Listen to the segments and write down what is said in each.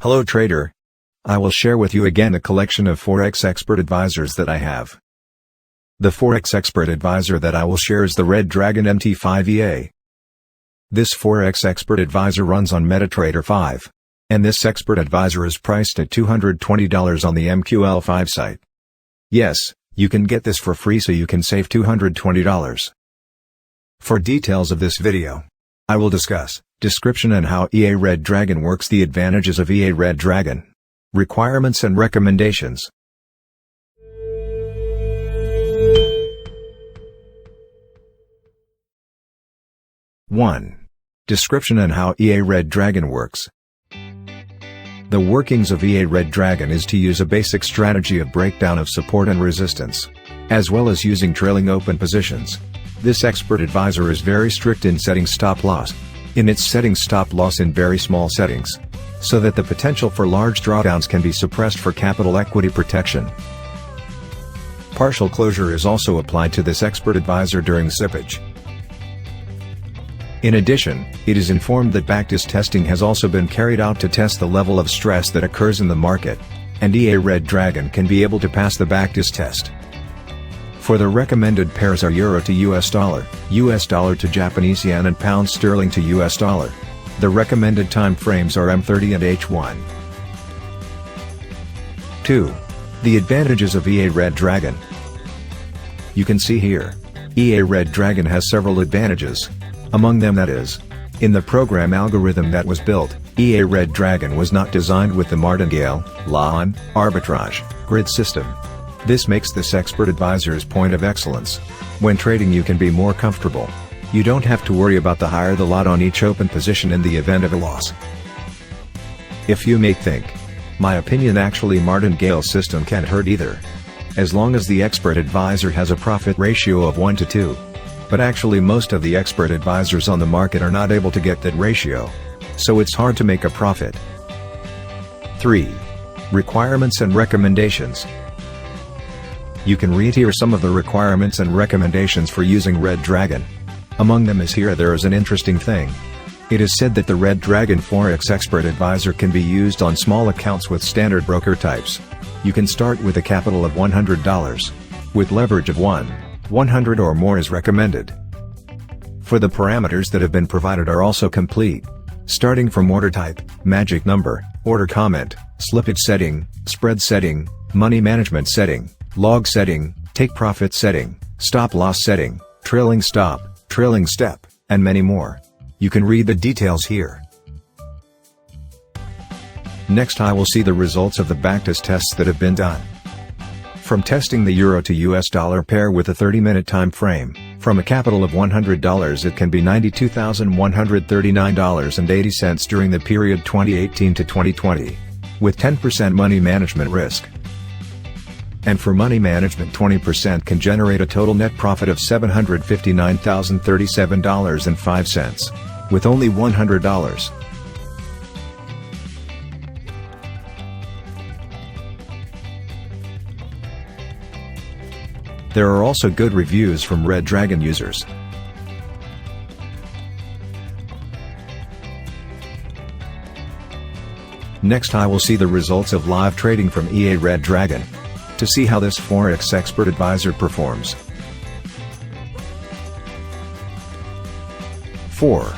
Hello trader. I will share with you again a collection of Forex expert advisors that I have. The Forex expert advisor that I will share is the Red Dragon MT5 EA. This Forex expert advisor runs on MetaTrader 5. And this expert advisor is priced at $220 on the MQL5 site. Yes, you can get this for free so you can save $220. For details of this video, I will discuss description and how EA Red Dragon works, the advantages of EA Red Dragon, requirements and recommendations. One. Description and how EA Red Dragon works. The workings of EA Red Dragon is to use a basic strategy of breakdown of support and resistance, as well as using trailing open positions. This expert advisor is very strict in setting stop loss. It's setting stop loss in very small settings, so that the potential for large drawdowns can be suppressed for capital equity protection. Partial closure is also applied to this expert advisor during slippage. In addition, it is informed that backtest testing has also been carried out to test the level of stress that occurs in the market, and EA Red Dragon can be able to pass the backtest test. For the recommended pairs are Euro to US dollar to Japanese yen, and Pound sterling to US dollar. The recommended time frames are M30 and H1. 2. The advantages of EA Red Dragon. You can see here, EA Red Dragon has several advantages. Among them that is, in the program algorithm that was built, EA Red Dragon was not designed with the Martingale, Lawn, arbitrage, grid system. This makes this expert advisor's point of excellence. When trading you can be more comfortable. You don't have to worry about the higher the lot on each open position in the event of a loss. If you may think, my opinion, actually Martingale system can't hurt either. As long as the expert advisor has a profit ratio of 1 to 2. But actually most of the expert advisors on the market are not able to get that ratio. So it's hard to make a profit. 3. Requirements and recommendations. You can read here some of the requirements and recommendations for using Red Dragon. Among them is here there is an interesting thing. It is said that the Red Dragon Forex expert advisor can be used on small accounts with standard broker types. You can start with a capital of $100. With leverage of 100 or more is recommended. For the parameters that have been provided are also complete. Starting from order type, magic number, order comment, slippage setting, spread setting, money management setting, log setting, take profit setting, stop loss setting, trailing stop, trailing step, and many more. You can read the details here. Next I will see the results of the backtest tests that have been done. From testing the Euro to US dollar pair with a 30-minute time frame, from a capital of $100 it can be $92,139.80 during the period 2018 to 2020, with 10% money management risk. And for money management 20% can generate a total net profit of $759,037.05, with only $100. There are also good reviews from Red Dragon users. Next I will see the results of live trading from EA Red Dragon, to see how this Forex expert advisor performs. 4.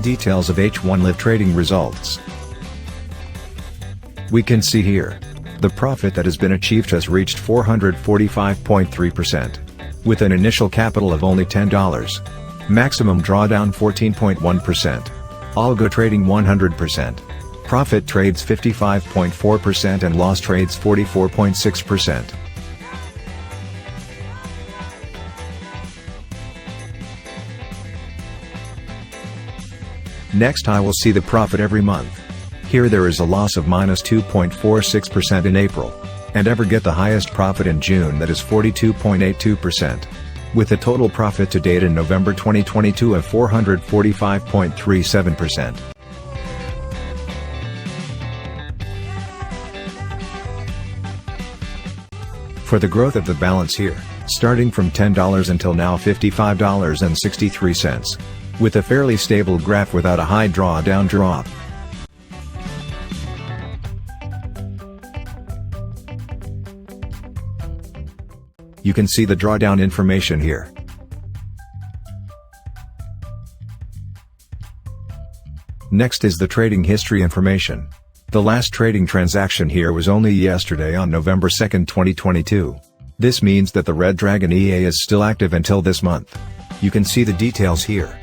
Details of H1 live trading results. We can see here, the profit that has been achieved has reached 445.3%, with an initial capital of only $10. Maximum drawdown 14.1%. Algo trading 100%. Profit trades 55.4% and loss trades 44.6%. Next I will see the profit every month. Here there is a loss of -2.46% in April, and ever get the highest profit in June, that is 42.82%. With a total profit to date in November 2022 of 445.37%. For the growth of the balance here, starting from $10 until now $55.63, with a fairly stable graph without a high drawdown drop. You can see the drawdown information here. Next is the trading history information. The last trading transaction here was only yesterday on November 2, 2022. This means that the Red Dragon EA is still active until this month. You can see the details here.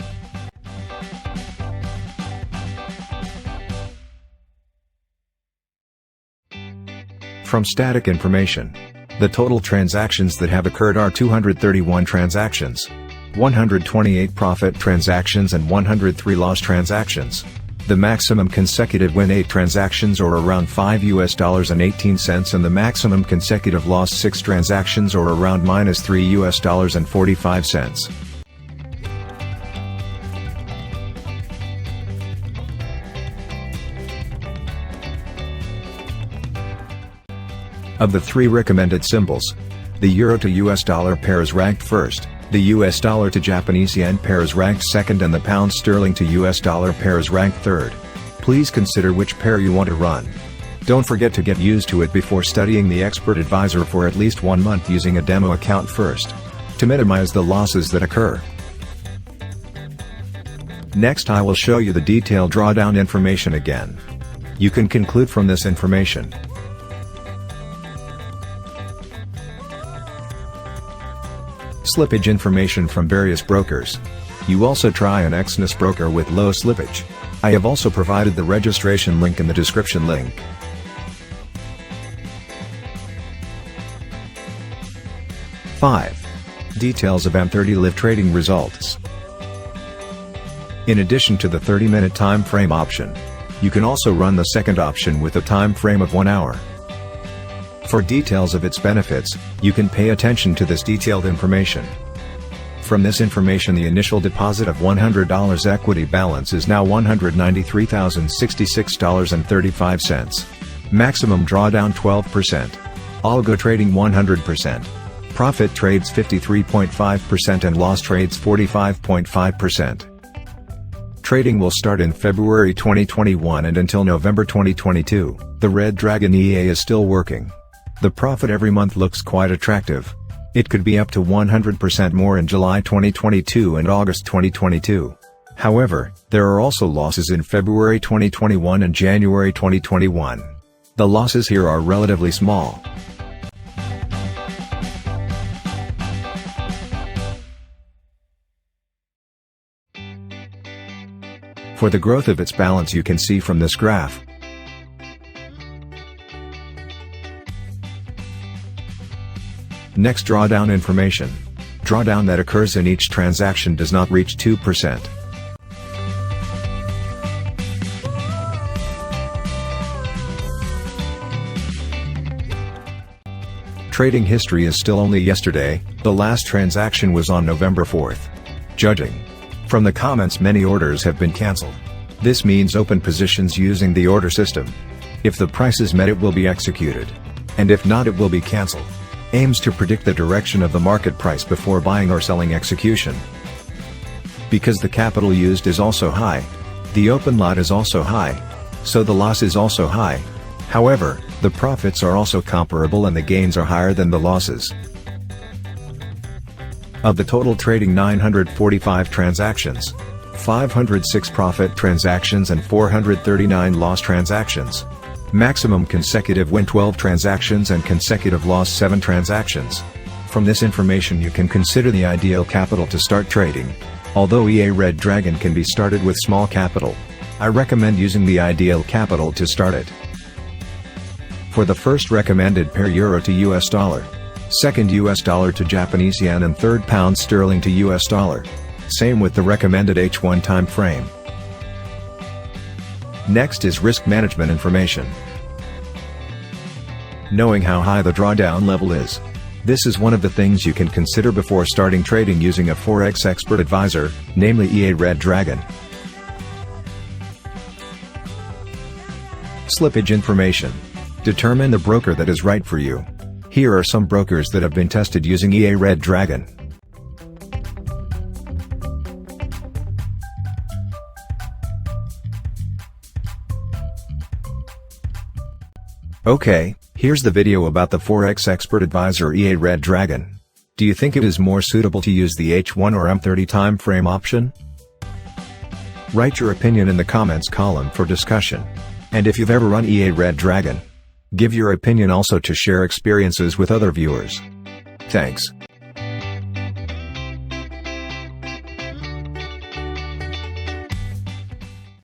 From static information, the total transactions that have occurred are 231 transactions, 128 profit transactions and 103 loss transactions. The maximum consecutive win 8 transactions or around $5.18 and the maximum consecutive loss 6 transactions or around $3.45. Of the 3 recommended symbols, the Euro to US dollar pair is ranked first, the US dollar to Japanese yen pair is ranked second and the pound sterling to US dollar pair is ranked third. Please consider which pair you want to run. Don't forget to get used to it before studying the expert advisor for at least 1 month using a demo account first, to minimize the losses that occur. Next I will show you the detailed drawdown information again. You can conclude from this information. Slippage information from various brokers. You also try an Exness broker with low slippage. I have also provided the registration link in the description link. Five. Details of M30 live trading results. In addition to the 30-minute time frame option, you can also run the second option with a time frame of 1 hour. For details of its benefits, you can pay attention to this detailed information. From this information, the initial deposit of $100 equity balance is now $193,066.35. Maximum drawdown 12%. Algo trading 100%. Profit trades 53.5% and loss trades 45.5%. Trading will start in February 2021 and until November 2022, the Red Dragon EA is still working. The profit every month looks quite attractive. It could be up to 100% more in July 2022 and August 2022. However, there are also losses in February 2021 and January 2021. The losses here are relatively small. For the growth of its balance you can see from this graph. Next, drawdown information. Drawdown that occurs in each transaction does not reach 2%. Trading history is still only yesterday, the last transaction was on November 4th. Judging from the comments, many orders have been cancelled. This means open positions using the order system. If the price is met, it will be executed. And if not, it will be cancelled. Aims to predict the direction of the market price before buying or selling execution. Because the capital used is also high, the open lot is also high, so the loss is also high. However, the profits are also comparable and the gains are higher than the losses. Of the total trading 945 transactions, 506 profit transactions and 439 loss transactions. Maximum consecutive win 12 transactions and consecutive loss 7 transactions. From this information you can consider the ideal capital to start trading. Although EA Red Dragon can be started with small capital, I recommend using the ideal capital to start it. For the first recommended pair Euro to US dollar, second US dollar to Japanese yen and third pound sterling to US dollar. Same with the recommended H1 time frame. Next is risk management information. Knowing how high the drawdown level is. This is one of the things you can consider before starting trading using a Forex expert advisor, namely EA Red Dragon. Slippage information. Determine the broker that is right for you. Here are some brokers that have been tested using EA Red Dragon. Okay, here's the video about the Forex expert advisor EA Red Dragon. Do you think it is more suitable to use the H1 or M30 time frame option? Write your opinion in the comments column for discussion. And if you've ever run EA Red Dragon, give your opinion also to share experiences with other viewers. Thanks.